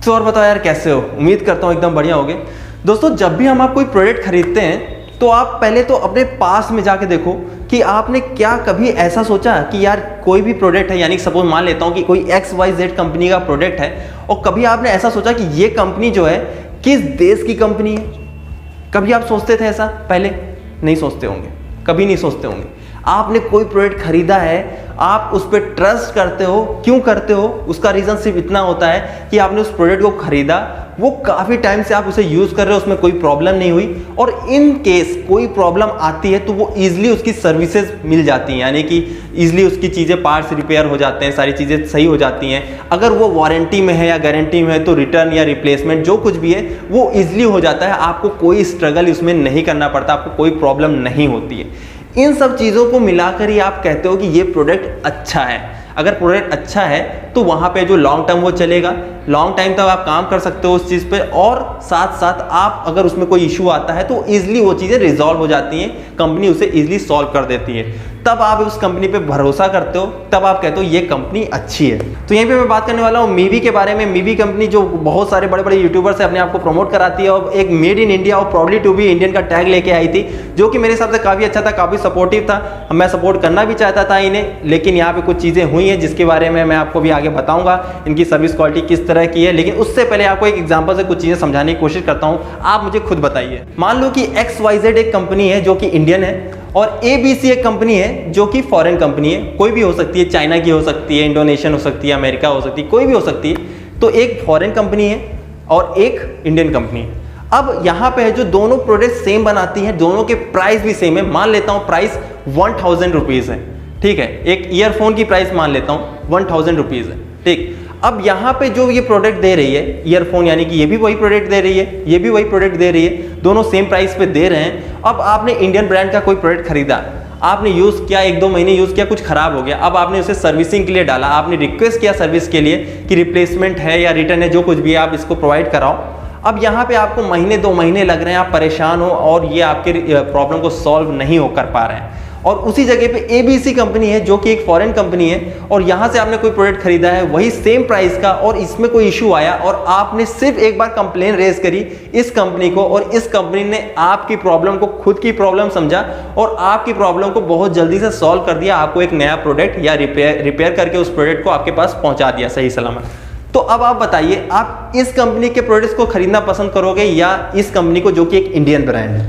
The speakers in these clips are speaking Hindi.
तो और बताओ यार कैसे हो। उम्मीद करता हूँ एकदम बढ़िया होगे। दोस्तों जब भी हम आप कोई प्रोडक्ट खरीदते हैं तो आप पहले तो अपने पास में जाके देखो कि आपने क्या कभी ऐसा सोचा कि यार कोई भी प्रोडक्ट है, यानी सपोज मान लेता हूँ कि कोई XYZ कंपनी का प्रोडक्ट है और कभी आपने ऐसा सोचा कि ये कंपनी जो है किस देश की कंपनी है। कभी आप सोचते थे ऐसा? पहले नहीं सोचते होंगे, कभी नहीं सोचते होंगे। आपने कोई प्रोडक्ट खरीदा है, आप उस पर ट्रस्ट करते हो। क्यों करते हो? उसका रीज़न सिर्फ इतना होता है कि आपने उस प्रोडक्ट को खरीदा, वो काफ़ी टाइम से आप उसे यूज़ कर रहे हो, उसमें कोई प्रॉब्लम नहीं हुई, और इन केस कोई प्रॉब्लम आती है तो वो ईजिली उसकी सर्विसेज मिल जाती हैं, यानी कि ईजिली उसकी चीज़ें पार्ट्स रिपेयर हो जाते हैं, सारी चीज़ें सही हो जाती हैं। अगर वो वारंटी में है या गारंटी में है तो रिटर्न या रिप्लेसमेंट जो कुछ भी है वो ईजिली हो जाता है। आपको कोई स्ट्रगल उसमें नहीं करना पड़ता, आपको कोई प्रॉब्लम नहीं होती है। इन सब चीज़ों को मिलाकर ही आप कहते हो कि ये प्रोडक्ट अच्छा है। अगर प्रोडक्ट अच्छा है तो वहाँ पे जो लॉन्ग टर्म वो चलेगा, लॉन्ग टाइम तक आप काम कर सकते हो उस चीज़ पे, और साथ साथ आप अगर उसमें कोई इशू आता है तो ईजिली वो चीज़ें रिजॉल्व हो जाती हैं, कंपनी उसे ईजिली सॉल्व कर देती है। तब आप उस कंपनी पे भरोसा करते हो, तब आप कहते हो ये कंपनी अच्छी है। तो यहीं पे मैं बात करने वाला हूँ मीवी के बारे में। मीवी कंपनी जो बहुत सारे बड़े बड़े यूट्यूबर से अपने आप को प्रमोट कराती है और एक मेड इन इंडिया और प्राउडली टू बी इंडियन का टैग लेके आई थी, जो कि मेरे हिसाब से काफ़ी अच्छा था, काफ़ी सपोर्टिव था। मैं सपोर्ट करना भी चाहता था इन्हें, लेकिन यहाँ पे कुछ चीज़ें हुई हैं जिसके बारे में मैं आपको भी आगे बताऊँगा, इनकी सर्विस क्वालिटी किस तरह की है। लेकिन उससे पहले आपको एक एग्जाम्पल से कुछ चीज़ें समझाने की कोशिश करता हूँ, आप मुझे खुद बताइए। मान लो कि XYZ एक कंपनी है जो कि इंडियन है और ABC एक कंपनी है जो कि फॉरेन कंपनी है, कोई भी हो सकती है, चाइना की हो सकती है, इंडोनेशियन हो सकती है, अमेरिका हो सकती है, कोई भी हो सकती है। तो एक फॉरेन कंपनी है और एक इंडियन कंपनी है। अब यहाँ पे है जो दोनों प्रोडक्ट सेम बनाती हैं, दोनों के प्राइस भी सेम है। मान लेता हूँ प्राइस 1000 रुपीज़ है, ठीक है। एक ईयरफोन की प्राइस मान लेता हूँ 1000 रुपीज़ है, ठीक। अब यहाँ पे जो ये प्रोडक्ट दे रही है ईयरफोन, यानी कि ये भी वही प्रोडक्ट दे रही है, ये भी वही प्रोडक्ट दे रही है, दोनों सेम प्राइस पे दे रहे हैं। अब आपने इंडियन ब्रांड का कोई प्रोडक्ट खरीदा, आपने यूज़ किया, 1-2 महीने यूज़ किया, कुछ खराब हो गया। अब आपने उसे सर्विसिंग के लिए डाला, आपने रिक्वेस्ट किया सर्विस के लिए कि रिप्लेसमेंट है या रिटर्न है, जो कुछ भी है आप इसको प्रोवाइड कराओ। अब यहाँ पे आपको महीने 2 महीने लग रहे हैं, आप परेशान हो और ये आपके प्रॉब्लम को सॉल्व नहीं हो कर पा रहे हैं। और उसी जगह पे ABC कंपनी है जो कि एक फॉरेन कंपनी है और यहाँ से आपने कोई प्रोडक्ट खरीदा है वही सेम प्राइस का, और इसमें कोई इशू आया और आपने सिर्फ एक बार कंप्लेन रेज करी इस कंपनी को, और इस कंपनी ने आपकी प्रॉब्लम को खुद की प्रॉब्लम समझा और आपकी प्रॉब्लम को बहुत जल्दी से सॉल्व कर दिया, आपको एक नया प्रोडक्ट या रिपेयर करके उस प्रोडक्ट को आपके पास पहुंचा दिया सही सलामत। तो अब आप बताइए, आप इस कंपनी के प्रोडक्ट्स को खरीदना पसंद करोगे या इस कंपनी को जो कि एक इंडियन ब्रांड है?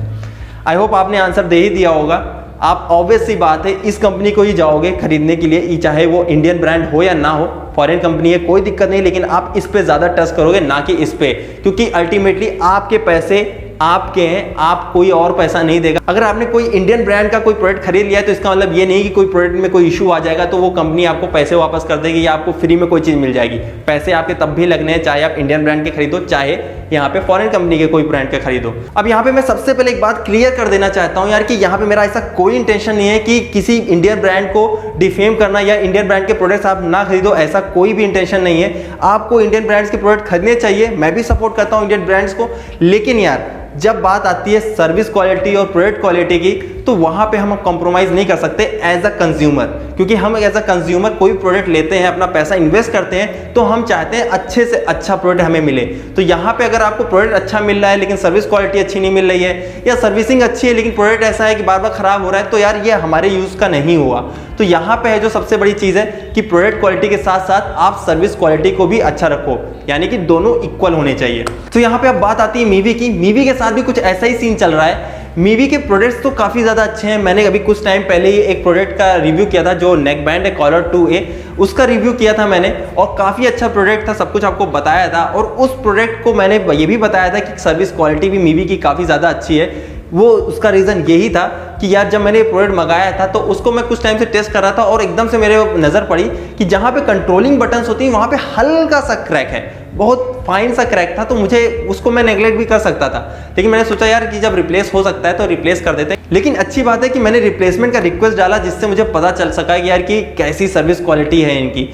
आई होप आपने आंसर दे ही दिया होगा। आप ऑब्वियस सी बात है इस कंपनी को ही जाओगे खरीदने के लिए, चाहे वो इंडियन ब्रांड हो या ना हो, फॉरेन कंपनी है कोई दिक्कत नहीं, लेकिन आप इस पे ज़्यादा ट्रस्ट करोगे ना कि इस पे, क्योंकि अल्टीमेटली आपके पैसे आपके हैं, आप कोई और पैसा नहीं देगा। अगर आपने कोई इंडियन ब्रांड का कोई प्रोडक्ट खरीद लिया है तो इसका मतलब ये नहीं कि कोई प्रोडक्ट में कोई इशू आ जाएगा तो वो कंपनी आपको पैसे वापस कर देगी या आपको फ्री में कोई चीज़ मिल जाएगी। पैसे आपके तब भी लगने हैं, चाहे आप इंडियन ब्रांड के खरीदो चाहे यहाँ पे फॉरेन कंपनी के कोई ब्रांड के खरीदो। अब यहाँ पे मैं सबसे पहले एक बात क्लियर कर देना चाहता हूँ यार कि यहाँ पे मेरा ऐसा कोई इंटेंशन नहीं है कि किसी इंडियन ब्रांड को डिफेम करना या इंडियन ब्रांड के प्रोडक्ट्स आप ना खरीदो, ऐसा कोई भी इंटेंशन नहीं है। आपको इंडियन ब्रांड्स के प्रोडक्ट खरीदने चाहिए, मैं भी सपोर्ट करता हूँ इंडियन ब्रांड्स को, लेकिन यार जब बात आती है सर्विस क्वालिटी और प्रोडक्ट क्वालिटी की तो वहां पे हम कॉम्प्रोमाइज नहीं कर सकते एज अ कंज्यूमर, क्योंकि हम एज अ कंज्यूमर कोई प्रोडक्ट लेते हैं, अपना पैसा इन्वेस्ट करते हैं तो हम चाहते हैं अच्छे से अच्छा प्रोडक्ट हमें मिले। तो यहाँ पे अगर आपको प्रोडक्ट अच्छा मिल रहा है लेकिन सर्विस क्वालिटी अच्छी नहीं मिल रही है, या सर्विसिंग अच्छी है लेकिन प्रोडक्ट ऐसा है कि बार बार खराब हो रहा है, तो यार ये हमारे यूज का नहीं हुआ। तो यहाँ पे है जो सबसे बड़ी चीज है कि प्रोडक्ट क्वालिटी के साथ साथ आप सर्विस क्वालिटी को भी अच्छा रखो, यानी कि दोनों इक्वल होने चाहिए। तो यहाँ पे अब बात आती है मीवी की। मीवी के साथ भी कुछ ऐसा ही सीन चल रहा है। मीवी के प्रोडक्ट्स तो काफ़ी ज़्यादा अच्छे हैं। मैंने अभी कुछ टाइम पहले ही एक प्रोडक्ट का रिव्यू किया था जो नेक बैंड है कॉलर 2A, उसका रिव्यू किया था मैंने और काफ़ी अच्छा प्रोडक्ट था, सब कुछ आपको बताया था। और उस प्रोडक्ट को मैंने ये भी बताया था कि सर्विस क्वालिटी भी मीवी की काफ़ी ज़्यादा अच्छी है। वो उसका रीज़न यही था कि यार जब मैंने प्रोडक्ट मंगाया था तो उसको मैं कुछ टाइम से टेस्ट कर रहा था और एकदम से मेरे नज़र पड़ी कि जहाँ पे कंट्रोलिंग बटन्स होती हैं वहाँ पे हल्का सा क्रैक है, बहुत फाइन सा क्रैक था। तो मुझे उसको मैं नेगलेक्ट भी कर सकता था, लेकिन मैंने सोचा यार कि जब रिप्लेस हो सकता है तो रिप्लेस कर देते हैं। लेकिन अच्छी बात है कि मैंने रिप्लेसमेंट का रिक्वेस्ट डाला जिससे मुझे पता चल सका कि यार कि कैसी सर्विस क्वालिटी है इनकी।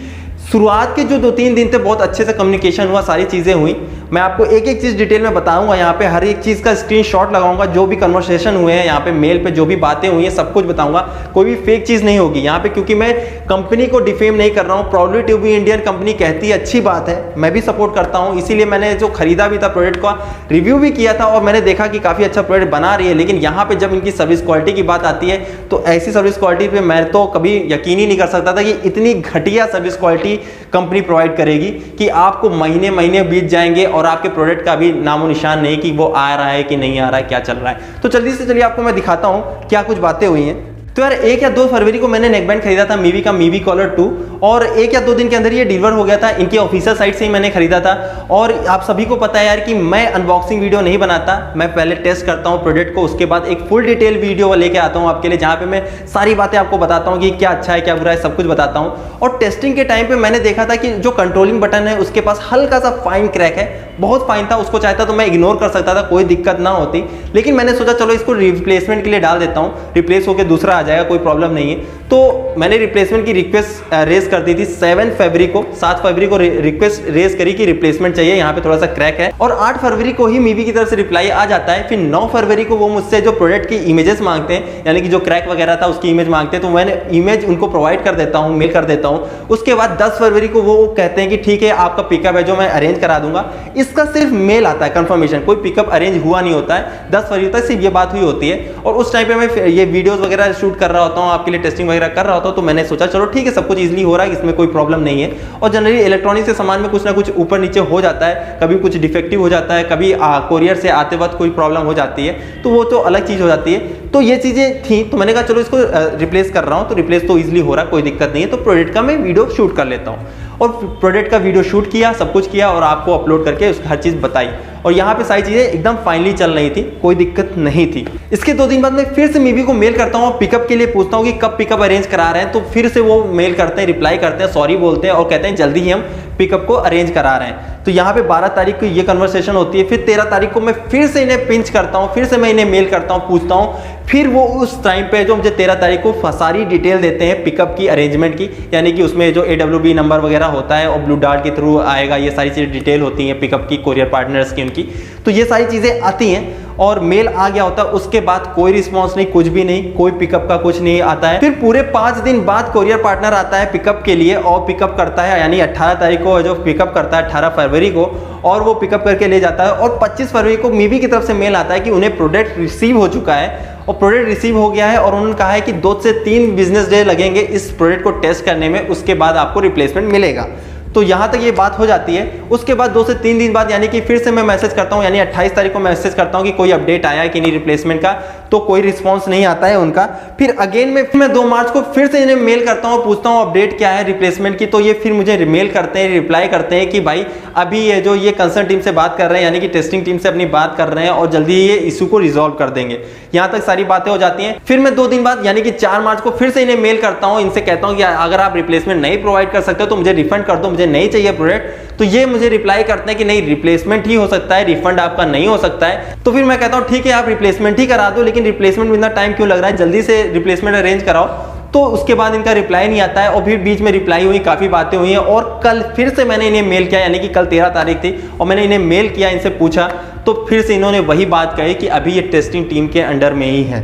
शुरुआत के जो 2-3 दिन थे बहुत अच्छे से कम्युनिकेशन हुआ, सारी चीज़ें हुई। मैं आपको एक एक चीज़ डिटेल में बताऊंगा, यहाँ पे हर एक चीज़ का स्क्रीनशॉट लगाऊंगा, जो भी कन्वर्सेशन हुए हैं यहाँ पे मेल पे, जो भी बातें हुई हैं सब कुछ बताऊंगा। कोई भी फेक चीज़ नहीं होगी यहाँ पे, क्योंकि मैं कंपनी को डिफेम नहीं कर रहा हूँ। Proudly to be Indian company कहती है, अच्छी बात है, मैं भी सपोर्ट करता हूँ, इसीलिए मैंने जो खरीदा भी था प्रोडक्ट का रिव्यू भी किया था और मैंने देखा कि काफ़ी अच्छा प्रोडक्ट बना रही है। लेकिन यहाँ पे जब इनकी सर्विस क्वालिटी की बात आती है तो ऐसी सर्विस क्वालिटी पे मैं तो कभी यकीन ही नहीं कर सकता था कि इतनी घटिया सर्विस क्वालिटी कंपनी प्रोवाइड करेगी कि आपको महीने महीने बीत जाएंगे और आपके प्रोडक्ट का भी नामो निशान नहीं कि वो आ रहा है कि नहीं आ रहा है, क्या चल रहा है। तो जल्दी से चलिए आपको मैं दिखाता हूँ क्या कुछ बातें हुई हैं। तो यार 1 या 2 फरवरी को मैंने नेकबैंड खरीदा था मीवी का, मीवी कॉलर 2, और 1 या 2 दिन के अंदर ये डिलीवर हो गया था। इनकी ऑफिशियल साइट से ही मैंने खरीदा था। और आप सभी को पता है यार कि मैं अनबॉक्सिंग वीडियो नहीं बनाता, मैं पहले टेस्ट करता हूँ प्रोडक्ट को, उसके बाद एक फुल डिटेल वीडियो लेके आता हूँ आपके लिए, जहाँ पे मैं सारी बातें आपको बताता हूँ कि क्या अच्छा है क्या बुरा है, सब कुछ बताता हूँ। और टेस्टिंग के टाइम पे मैंने देखा था कि जो कंट्रोलिंग बटन है उसके पास हल्का सा फाइन क्रैक है, बहुत फाइन था, उसको चाहता तो मैं इग्नोर कर सकता था, कोई दिक्कत ना होती। लेकिन मैंने सोचा चलो इसको रिप्लेसमेंट के लिए डाल देता हूँ, रिप्लेस होकर दूसरा आ जाएगा, कोई प्रॉब्लम नहीं है। तो मैंने रिप्लेसमेंट की रिक्वेस्ट रेज कर दी थी 7 फरवरी को, 7 फरवरी को रिक्वेस्ट रेज करी कि रिप्लेसमेंट चाहिए, यहाँ पे थोड़ा सा क्रैक है। और 8 फरवरी को ही मीवी की तरफ से रिप्लाई आ जाता है। फिर 9 फरवरी को वो मुझसे जो प्रोडक्ट की इमेजेस मांगते हैं, यानी कि जो क्रैक वगैरह था उसकी इमेज मांगते हैं, तो मैंने इमेज उनको प्रोवाइड कर देता हूँ, मेल कर देता हूँ। उसके बाद 10 फरवरी को वो कहते हैं कि ठीक है आपका पिकअप है जो मैं अरेंज करा दूंगा। इसका सिर्फ मेल आता है कंफर्मेशन, कोई पिकअप अरेंज हुआ नहीं होता है। 10 फरवरी तक सिर्फ ये बात हुई होती है। और उस टाइम पे मैं ये वीडियोस वगैरह शूट कर रहा होता हूँ, आपके लिए टेस्टिंग वगैरह कर रहा होता हूँ। तो मैंने सोचा चलो ठीक है, सब कुछ इजीली हो रहा है, इसमें कोई प्रॉब्लम नहीं है। और जनरली इलेक्ट्रॉनिक्स के सामान में कुछ ना कुछ ऊपर नीचे हो जाता है, कभी कुछ डिफेक्टिव हो जाता है, कभी कोरियर से आते वक्त कोई प्रॉब्लम हो जाती है, तो वो तो अलग चीज़ हो जाती है। तो ये चीज़ें थी, तो मैंने कहा चलो इसको रिप्लेस कर रहा हूँ, तो रिप्लेस तो ईजिली हो रहा है, कोई दिक्कत नहीं है। तो प्रोडक्ट का मैं वीडियो शूट कर लेता हूँ। और प्रोडक्ट का वीडियो शूट किया, सब कुछ किया और आपको अपलोड करके उसकी हर चीज़ बताई। और यहाँ पे सारी चीज़ें एकदम फाइनली चल रही थी, कोई दिक्कत नहीं थी। इसके 2 दिन बाद मैं फिर से मीवी को मेल करता हूँ, पिकअप के लिए पूछता हूँ कि कब पिकअप अरेंज करा रहे हैं। तो फिर से वो मेल करते हैं, रिप्लाई करते हैं, सॉरी बोलते हैं और कहते हैं जल्दी ही हम पिकअप को अरेंज करा रहे हैं। तो यहाँ पे 12 तारीख को ये कन्वर्सेशन होती है। फिर 13 तारीख को मैं फिर से इन्हें पिंच करता हूँ, फिर से मैं इन्हें मेल करता हूँ, पूछता हूँ। फिर वो उस टाइम पे जो मुझे 13 तारीख को सारी डिटेल देते हैं पिकअप की, अरेंजमेंट की, यानी कि उसमें जो AWB नंबर वगैरह होता है और ब्लू डार्ट के थ्रू आएगा, ये सारी चीज़ें डिटेल होती हैं पिकअप की, कोरियर पार्टनर्स की उनकी। तो ये सारी चीज़ें आती हैं और मेल आ गया होता है। उसके बाद कोई रिस्पॉन्स नहीं, कुछ भी नहीं, कोई पिकअप का कुछ नहीं आता है। फिर पूरे 5 दिन बाद कोरियर पार्टनर आता है पिकअप के लिए और पिकअप करता है, यानी 18 तारीख को जो पिकअप करता है 18 फरवरी को, और वो पिकअप करके ले जाता है। और 25 फरवरी को मीवी की तरफ से मेल आता है कि उन्हें प्रोडक्ट रिसीव हो चुका है और प्रोडक्ट रिसीव हो गया है। और उन्होंने कहा है कि 2 से 3 बिजनेस डे लगेंगे इस प्रोडक्ट को टेस्ट करने में, उसके बाद आपको रिप्लेसमेंट मिलेगा। तो यहाँ तक ये बात हो जाती है। उसके बाद 2 से 3 दिन बाद, यानी कि फिर से मैं मैसेज करता हूँ, यानी 28 तारीख को मैसेज करता हूँ कि कोई अपडेट आया है कि नहीं रिप्लेसमेंट का, तो कोई रिस्पांस नहीं आता है उनका। फिर अगेन मैं 2 मार्च को फिर से इन्हें मेल करता हूँ, पूछता हूँ अपडेट क्या है रिप्लेसमेंट की। तो ये फिर मुझे मेल करते हैं, रिप्लाई करते हैं कि भाई अभी ये जो ये कंसर्न टीम से बात कर रहे हैं, यानी कि टेस्टिंग टीम से अपनी बात कर रहे हैं और जल्दी ये इशू को रिजॉल्व कर देंगे। यहाँ तक सारी बातें हो जाती हैं। फिर मैं 2 दिन बाद, यानी कि 4 मार्च को फिर से इन्हें मेल करता हूँ, इनसे कहता हूँ कि अगर आप रिप्लेसमेंट नहीं प्रोवाइड कर सकते तो मुझे रिफंड कर दो, मुझे नहीं चाहिए प्रोडक्ट। तो ये मुझे रिप्लाई करते हैं कि नहीं, रिप्लेसमेंट ही हो सकता है, रिफंड आपका नहीं हो सकता है। तो फिर मैं कहता हूँ ठीक है आप रिप्लेसमेंट ही करा दो, लेकिन रिप्लेसमेंट में इतना टाइम क्यों लग रहा है, जल्दी से रिप्लेसमेंट अरेंज कराओ। तो उसके बाद इनका रिप्लाई नहीं आता है और फिर बीच में रिप्लाई हुई, काफ़ी बातें हुई हैं। और कल फिर से मैंने इन्हें मेल किया, यानी कि कल 13 तारीख थी और मैंने इन्हें मेल किया, इनसे पूछा, तो फिर से इन्होंने वही बात कही कि अभी ये टेस्टिंग टीम के अंडर में ही है।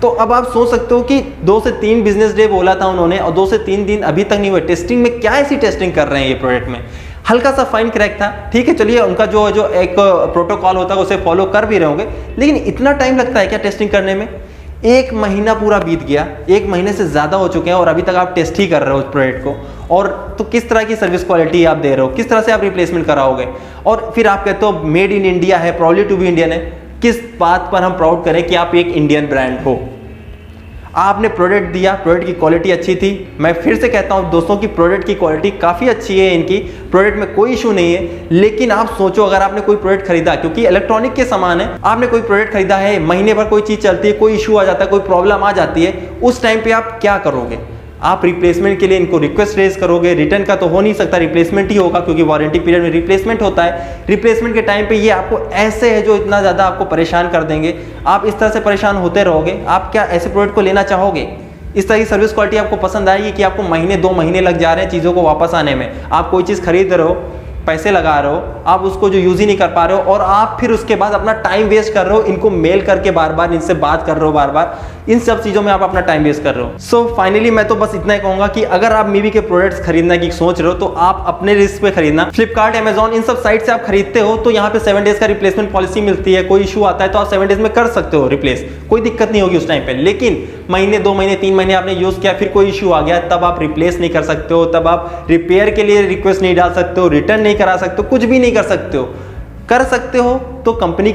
तो अब आप सोच सकते हो कि 2 से 3 बिजनेस डे बोला था उन्होंने और 2 से 3 दिन अभी तक नहीं हुए। टेस्टिंग में क्या ऐसी टेस्टिंग कर रहे हैं ये प्रोडक्ट में? हल्का सा फाइन क्रैक था, ठीक है, चलिए उनका जो एक प्रोटोकॉल होता है उसे फॉलो कर भी रहे होंगे, लेकिन इतना टाइम लगता है क्या टेस्टिंग करने में? 1 महीना पूरा बीत गया, 1 महीने से ज़्यादा हो चुके हैं और अभी तक आप टेस्ट ही कर रहे हो उस प्रोडक्ट को। और तो किस तरह की सर्विस क्वालिटी आप दे रहे हो, किस तरह से आप रिप्लेसमेंट कराओगे? और फिर आप कहते हो मेड इन इंडिया है, प्राउडली टू बी इंडियन है। किस बात पर हम प्राउड करें कि आप एक इंडियन ब्रांड हो? आपने प्रोडक्ट दिया, प्रोडक्ट की क्वालिटी अच्छी थी। मैं फिर से कहता हूं दोस्तों की प्रोडक्ट की क्वालिटी काफ़ी अच्छी है, इनकी प्रोडक्ट में कोई इशू नहीं है। लेकिन आप सोचो अगर आपने कोई प्रोडक्ट खरीदा, क्योंकि इलेक्ट्रॉनिक के सामान है, आपने कोई प्रोडक्ट खरीदा है, महीने भर कोई चीज़ चलती है, कोई इशू आ जाता है, कोई प्रॉब्लम आ जाती है, उस टाइम पर आप क्या करोगे? आप रिप्लेसमेंट के लिए इनको रिक्वेस्ट रेज करोगे। रिटर्न का तो हो नहीं सकता, रिप्लेसमेंट ही होगा, क्योंकि वारंटी पीरियड में रिप्लेसमेंट होता है। रिप्लेसमेंट के टाइम पे ये आपको ऐसे है जो इतना ज़्यादा आपको परेशान कर देंगे, आप इस तरह से परेशान होते रहोगे। आप क्या ऐसे प्रोडक्ट को लेना चाहोगे? इस तरह की सर्विस क्वालिटी आपको पसंद आएगी कि आपको महीने 2 महीने लग जा रहे हैं चीज़ों को वापस आने में। आप कोई चीज़ खरीद रहे हो, पैसे लगा रहे हो, आप उसको जो यूज ही नहीं कर पा रहे हो और आप फिर उसके बाद अपना टाइम वेस्ट कर रहे हो, इनको मेल करके बार बार इनसे बात कर रहे हो, बार बार इन सब चीज़ों में आप अपना टाइम वेस्ट कर रहे हो। सो फाइनली मैं तो बस इतना ही कहूँगा कि अगर आप मीवी के प्रोडक्ट्स खरीदने की सोच रहे हो तो आप अपने रिस्क पे खरीदना। फ्लिपकार्ट, अमेजॉन, इन सब साइट से आप खरीदते हो तो यहाँ पे 7 डेज का रिप्लेसमेंट पॉलिसी मिलती है। कोई इशू आता है तो आप 7 डेज में कर सकते हो रिप्लेस, कोई दिक्कत नहीं होगी उस टाइम पे। लेकिन महीने 2 महीने 3 महीने आपने यूज किया, फिर कोई इशू आ गया, तब आप रिप्लेस नहीं कर सकते हो, तब आप रिपेयर के लिए रिक्वेस्ट नहीं डाल सकते हो, रिटर्न नहीं करा सकते हो, कुछ भी नहीं कर सकते हो। कर सकते हो तो कंपनी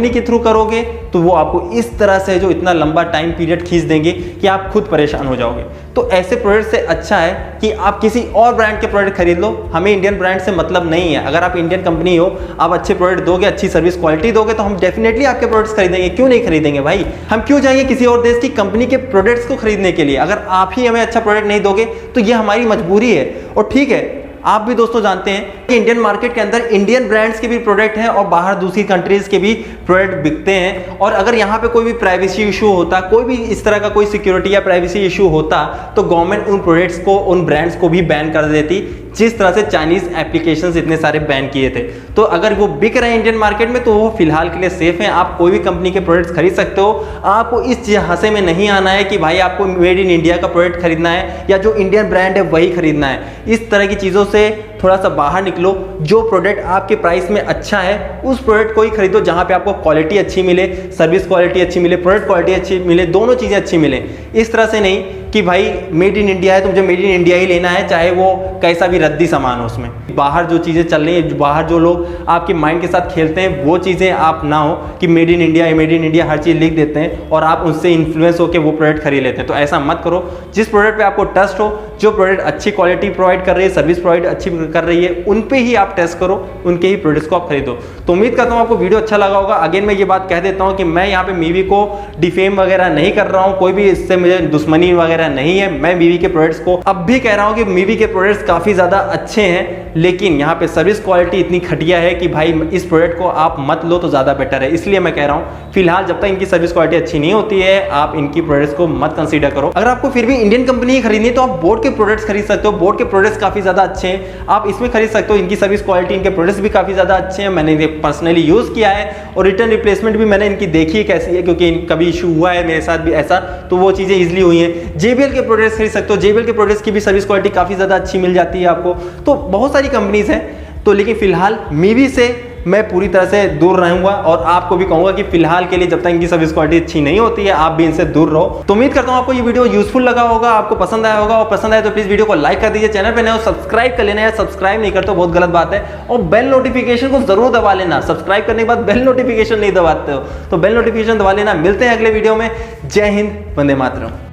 के थ्रू करोगे तो वो आपको इस तरह से जो इतना लंबा टाइम पीरियड खींच देंगे कि आप खुद परेशान हो जाओगे। तो ऐसे प्रोडक्ट से अच्छा है कि आप किसी और ब्रांड के प्रोडक्ट खरीद लो। हमें इंडियन ब्रांड से मतलब नहीं है। अगर आप इंडियन कंपनी हो, आप अच्छे प्रोडक्ट दोगे, अच्छी सर्विस क्वालिटी दोगे तो हम डेफिनेटली आपके प्रोडक्ट्स खरीदेंगे। क्यों नहीं खरीदेंगे भाई? हम क्यों जाएंगे किसी और देश की कंपनी के प्रोडक्ट्स को खरीदने के लिए? अगर आप ही हमें अच्छा प्रोडक्ट नहीं दोगे तो ये हमारी मजबूरी है। और ठीक है, आप भी दोस्तों जानते हैं कि इंडियन मार्केट के अंदर इंडियन ब्रांड्स के भी प्रोडक्ट हैं और बाहर दूसरी कंट्रीज के भी प्रोडक्ट बिकते हैं। और अगर यहाँ पे कोई भी प्राइवेसी इशू होता, कोई भी इस तरह का कोई सिक्योरिटी या प्राइवेसी इशू होता तो गवर्नमेंट उन प्रोडक्ट्स को, उन ब्रांड्स को भी बैन कर देती, जिस तरह से चाइनीज एप्लीकेशंस इतने सारे बैन किए थे। तो अगर वो बिक रहे हैं इंडियन मार्केट में तो वो फिलहाल के लिए सेफ हैं। आप कोई भी कंपनी के प्रोडक्ट्स खरीद सकते हो। आपको इस झांसे में नहीं आना है कि भाई आपको मेड इन इंडिया का प्रोडक्ट खरीदना है या जो इंडियन ब्रांड है वही खरीदना है। इस तरह की चीज़ों से थोड़ा सा बाहर निकलो। जो प्रोडक्ट आपके प्राइस में अच्छा है उस प्रोडक्ट को ही खरीदो जहां पे आपको क्वालिटी अच्छी मिले, सर्विस क्वालिटी अच्छी मिले, प्रोडक्ट क्वालिटी अच्छी मिले, दोनों चीज़ें अच्छी मिले। इस तरह से नहीं कि भाई मेड इन इंडिया है तो मुझे मेड इन इंडिया ही लेना है, चाहे वो कैसा भी रद्दी सामान हो उसमें। बाहर जो चीज़ें चल रही हैं, बाहर जो लोग आपके माइंड के साथ खेलते हैं, वो चीज़ें आप ना हो कि मेड इन इंडिया हर चीज़ लिख देते हैं और आप उनसे इन्फ्लुएंस होकर वो प्रोडक्ट खरीद लेते हैं। तो ऐसा मत करो। जिस प्रोडक्ट पे आपको ट्रस्ट हो, जो प्रोडक्ट अच्छी क्वालिटी प्रोवाइड कर रही है, सर्विस प्रोवाइड अच्छी कर रही है, उन पे ही आप टेस्ट करो, उनके ही प्रोडक्ट्स को आप खरीदो। तो उम्मीद करता हूँ आपको वीडियो अच्छा लगा होगा। अगेन मैं ये बात कह देता हूँ कि मैं यहाँ पे मीवी को डिफेम वगैरह नहीं कर रहा हूँ, कोई भी इससे मुझे दुश्मनी वगैरह नहीं है। मैं मीवी के प्रोडक्ट्स को अब भी कह रहा हूँ कि मीवी के प्रोडक्ट्स काफ़ी ज़्यादा अच्छे हैं, लेकिन यहाँ पे सर्विस क्वालिटी इतनी घटिया है कि भाई इस प्रोडक्ट को आप मत लो तो ज़्यादा बेटर है। इसलिए मैं कह रहा हूँ फिलहाल जब तक इनकी सर्विस क्वालिटी अच्छी नहीं होती है आप इनकी प्रोडक्ट्स को मत कंसीडर करो। अगर आपको फिर भी इंडियन कंपनी खरीदनी है तो आप बोट के प्रोडक्ट्स खरीद सकते हो। बोट के प्रोडक्ट्स काफ़ी ज़्यादा अच्छे हैं, आप इसमें खरीद सकते हो। इनकी सर्विस क्वालिटी, इनके प्रोडक्ट्स भी काफ़ी ज़्यादा अच्छे हैं। मैंने इन्हें पर्सनली यूज़ किया है और रिटर्न रिप्लेसमेंट भी मैंने इनकी देखी है कैसी है, क्योंकि कभी इशू हुआ है मेरे साथ भी ऐसा, तो वो चीज़ें ईजिली हुई हैं। JBL के प्रोडक्ट्स खरीद सकते हो। JBL के प्रोडक्ट्स की भी सर्विस क्वालिटी काफ़ी ज़्यादा अच्छी मिल जाती है आपको। तो बहुत सारी कंपनीज हैं, तो लेकिन फिलहाल मीवी से मैं पूरी तरह से दूर रहूंगा और आपको भी कहूंगा कि फिलहाल के लिए जब तक इनकी सर्विस क्वालिटी अच्छी नहीं होती है आप भी इनसे दूर रहो। तो उम्मीद करता हूं आपको ये वीडियो यूजफुल लगा होगा, आपको पसंद आया होगा। और पसंद आए तो प्लीज वीडियो को लाइक कर दीजिए, चैनल पे नए हो सब्सक्राइब कर लेना है। सब्सक्राइब नहीं करते हो बहुत गलत बात है, और बेल नोटिफिकेशन को जरूर दबा लेना। सब्सक्राइब करने के बाद बेल नोटिफिकेशन नहीं दबाते हो तो बेल नोटिफिकेशन दबा लेना। मिलते हैं अगले वीडियो में। जय हिंद, वंदे मातरम।